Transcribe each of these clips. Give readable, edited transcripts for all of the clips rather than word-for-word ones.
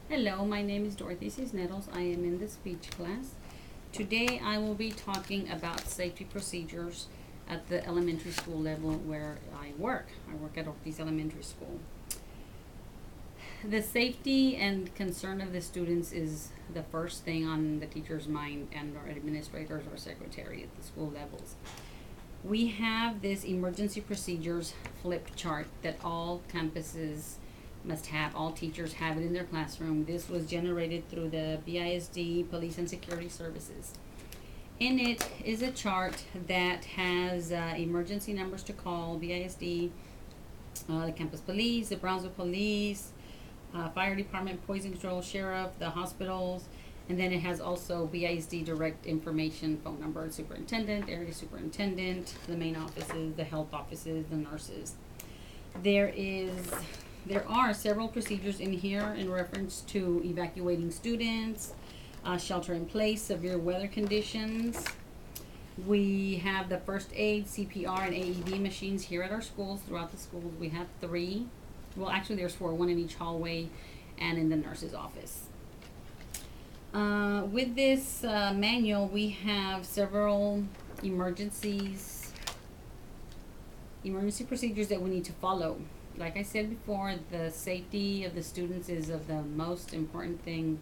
Hello, my name is Dorothy Cisneros. I am in the speech class. Today I will be talking about safety procedures at the elementary school level where I work. I work at Ortiz Elementary School. The safety and concern of the students is the first thing on the teacher's mind and our administrators or secretary at the school levels. We have this emergency procedures flip chart that all campuses must have. All teachers have it in their classroom. This was generated through the BISD Police and Security Services. In it is a chart that has emergency numbers to call: BISD, the campus police, the Brownsville police, fire department, poison control, sheriff, the hospitals, and then it has also BISD direct information, phone number, superintendent, area superintendent, the main offices, the health offices, the nurses. There are several procedures in here in reference to evacuating students, shelter in place, severe weather conditions. We have the first aid, CPR, and AED machines here at our schools. Throughout the schools, we have 3. Well, actually, there's 4, 1 in each hallway and in the nurse's office. With this manual, we have several emergency procedures that we need to follow. Like I said before, the safety of the students is of the most important thing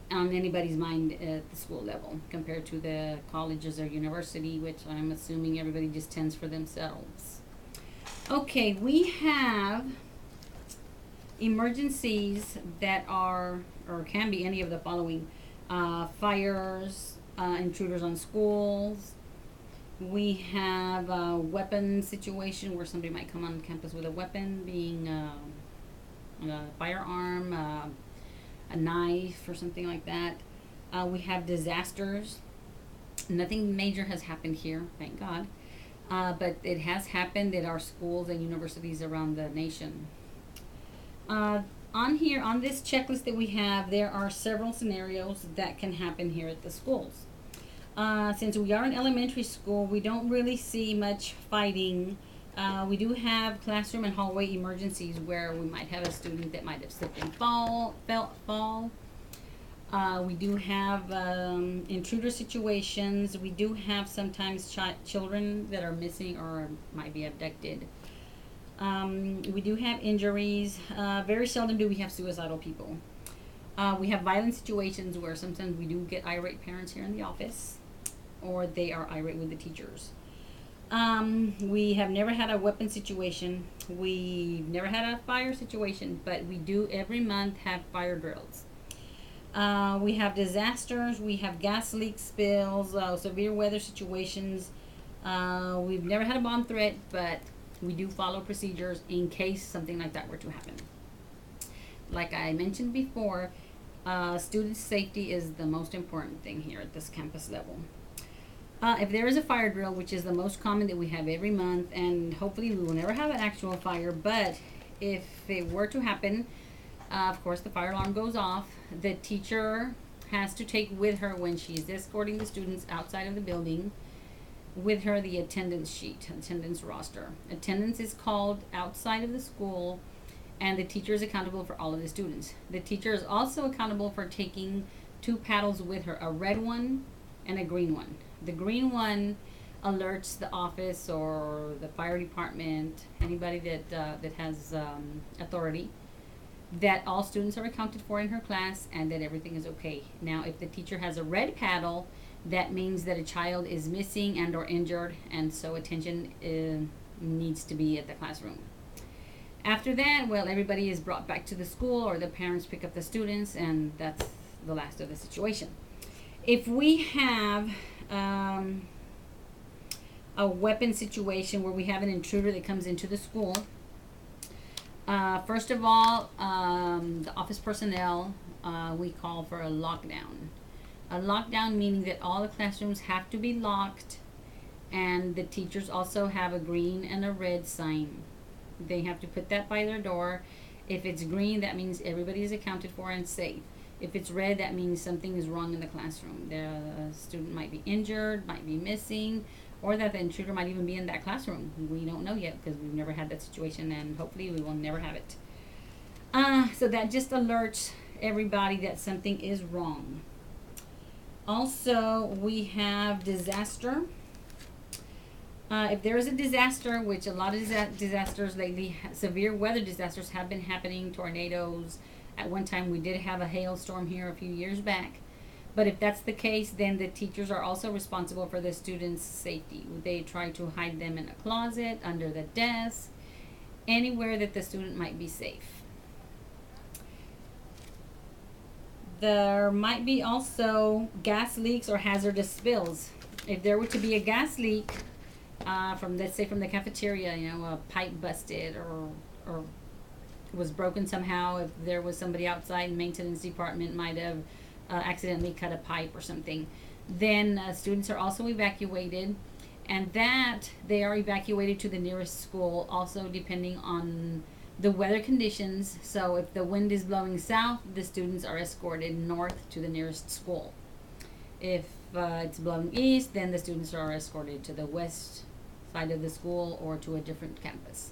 on anybody's mind at the school level compared to the colleges or university, which I'm assuming everybody just tends for themselves. Okay, we have emergencies that are or can be any of the following: fires, intruders on schools. We have a weapon situation where somebody might come on campus with a weapon, being a firearm, a knife, or something like that. We have disasters. Nothing major has happened here, thank God. But it has happened at our schools and universities around the nation. On this checklist that we have, there are several scenarios that can happen here at the schools. Since we are an elementary school, we don't really see much fighting. We do have classroom and hallway emergencies where we might have a student that might have slipped and fall. We do have intruder situations. We do have sometimes children that are missing or might be abducted. We do have injuries. Very seldom do we have suicidal people. We have violent situations where sometimes we do get irate parents here in the office, or they are irate with the teachers. We have never had a weapon situation. We've never had a fire situation, but we do every month have fire drills. We have disasters. We have gas leak spills, severe weather situations. We've never had a bomb threat, but we do follow procedures in case something like that were to happen. Like I mentioned before, student safety is the most important thing here at this campus level. If there is a fire drill, which is the most common that we have every month, and hopefully we will never have an actual fire, but if it were to happen, of course the fire alarm goes off. The teacher has to take with her, when she's escorting the students outside of the building, with her the attendance sheet, attendance roster. Attendance is called outside of the school, and the teacher is accountable for all of the students. The teacher is also accountable for taking 2 paddles with her, a red one and a green one. The green one alerts the office or the fire department, anybody that has authority, that all students are accounted for in her class and that everything is okay. Now, if the teacher has a red paddle, that means that a child is missing and or injured, and so attention needs to be at the classroom. After that, well, everybody is brought back to the school, or the parents pick up the students, and that's the last of the situation. If we have a weapon situation where we have an intruder that comes into the school, first of all, the office personnel, we call for a lockdown. A lockdown meaning that all the classrooms have to be locked, and the teachers also have a green and a red sign. They have to put that by their door. If it's green, that means everybody is accounted for and safe. If it's red, that means something is wrong in the classroom. The student might be injured, might be missing, or that the intruder might even be in that classroom. We don't know yet because we've never had that situation, and hopefully we will never have it. So that just alerts everybody that something is wrong. Also, we have disaster. If there is a disaster, which a lot of disasters lately, severe weather disasters have been happening, tornadoes. At one time, we did have a hailstorm here a few years back. But if that's the case, then the teachers are also responsible for the students' safety. They try to hide them in a closet, under the desk, anywhere that the student might be safe. There might be also gas leaks or hazardous spills. If there were to be a gas leak from, let's say, from the cafeteria, a pipe busted or was broken somehow, if there was somebody outside, maintenance department might have accidentally cut a pipe or something, then students are also evacuated, and that they are evacuated to the nearest school, also depending on the weather conditions. So if the wind is blowing south, the students are escorted north to the nearest school. If it's blowing east, then the students are escorted to the west side of the school or to a different campus.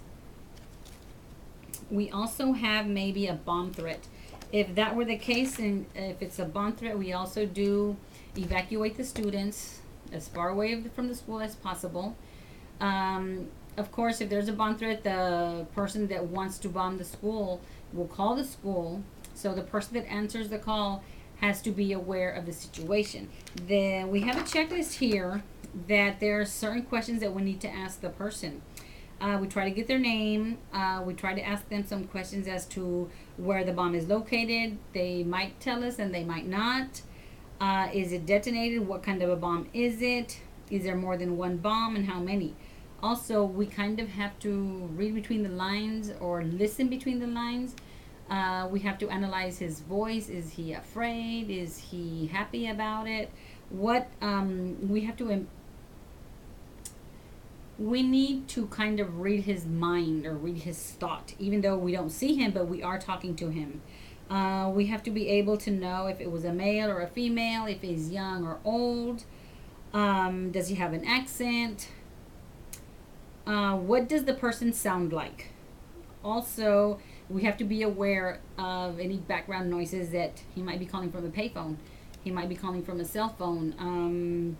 We also have maybe a bomb threat. If that were the case, and if it's a bomb threat, we also do evacuate the students as far away from the school as possible. Of course, if there's a bomb threat, the person that wants to bomb the school will call the school. So the person that answers the call has to be aware of the situation. Then we have a checklist here that there are certain questions that we need to ask the person. We try to get their name. We try to ask them some questions as to where the bomb is located. They might tell us and they might not. Is it detonated? What kind of a bomb is it? Is there more than one bomb, and how many? Also, we kind of have to read between the lines or listen between the lines. We have to analyze his voice. Is he afraid? Is he happy about it? We have to we need to kind of read his mind or read his thought, even though we don't see him, but we are talking to him. We have to be able to know if it was a male or a female, if he's young or old. Does he have an accent? What does the person sound like? Also, we have to be aware of any background noises that he might be calling from a payphone. He might be calling from a cell phone.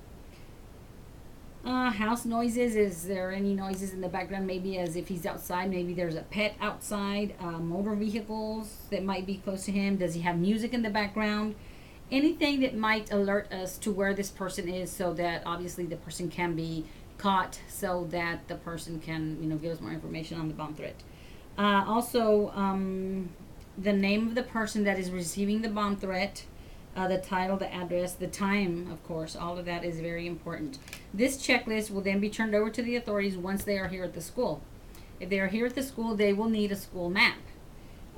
House noises. Is there any noises in the background? Maybe as if he's outside. Maybe there's a pet outside. Motor vehicles that might be close to him. Does he have music in the background? Anything that might alert us to where this person is, so that obviously the person can be caught, so that the person can, give us more information on the bomb threat. Also, the name of the person that is receiving the bomb threat. The title, the address, the time, of course, all of that is very important. This checklist will then be turned over to the authorities once they are here at the school. If they are here at the school, they will need a school map.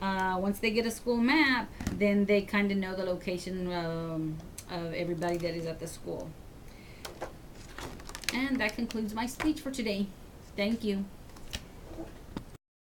Once they get a school map, then they kind of know the location of everybody that is at the school. And that concludes my speech for today. Thank you.